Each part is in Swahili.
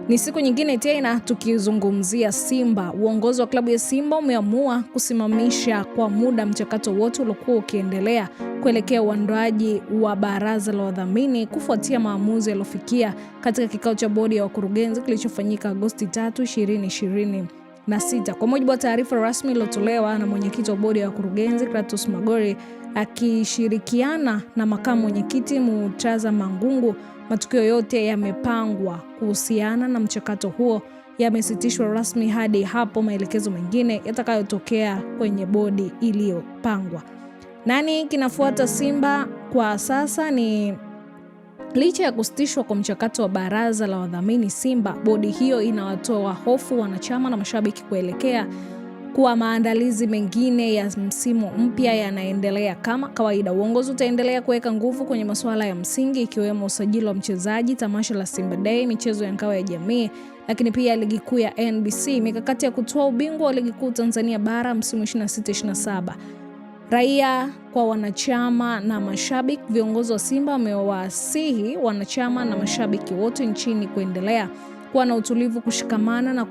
Ni siku nyingine tena tukizungumzia Simba. Uongozi wa klabu ya Simba umeamua kusimamisha kwa muda mchakato wote uliokuwa ukiendelea kuelekea uandaaji wa baraza la wadhamini kufuatia maamuzi yaliyofikia katika kikao cha bodi ya wakurugenzi kilichofanyika Agosti 3, 2026. Kwa mujibu wa taarifa rasmi iliyotolewa na mwenyekiti wa bodi ya wakurugenzi Kratos Magori akishirikiana na makamu mwenyekiti Murtaza Mangungu, matukio yote yamepangwa kuhusiana na mchakato huo yamesitishwa rasmi hadi hapo maelekezo mengine yatakayotokea kwenye bodi iliyopangwa. Nani kinafuata Simba kwa sasa? Ni licha ya kusitishwa kwa mchakato wa baraza la wadhamini Simba, bodi hiyo inawatoa hofu wanachama na mashabiki kuelekea kuwa maandalizi mengine ya msimu mpya yanaendelea. Kama kawaida, uongozi utaendelea kuweka nguvu kwenye masuala ya msingi ikiwemo usajili wa mchezaji, tamasha la Simba Day, michezo ya ngao ya jamii, lakini pia ligi kuu ya NBC, mikakati ya kutoa ubingwa wa ligi kuu Tanzania bara msimu 26-27. Raia kwa wanachama na mashabiki, viongozi wa Simba wamewasihi wanachama na mashabiki wote nchini kuendelea kuwa na utulivu, kushikamana na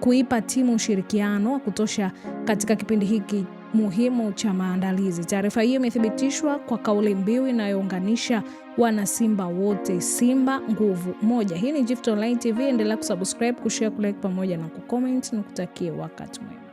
kuipa timu ushirikiano wa kutosha katika kipindi hiki muhimu cha maandalizi. Taarifa hiyo imethibitishwa kwa kauli mbiu inayounganisha wana Simba wote, Simba nguvu moja. Hii ni Gift Online TV, endelea kusubscribe, kushare, kulike pamoja na kucomment, na kutakia wakati mwema.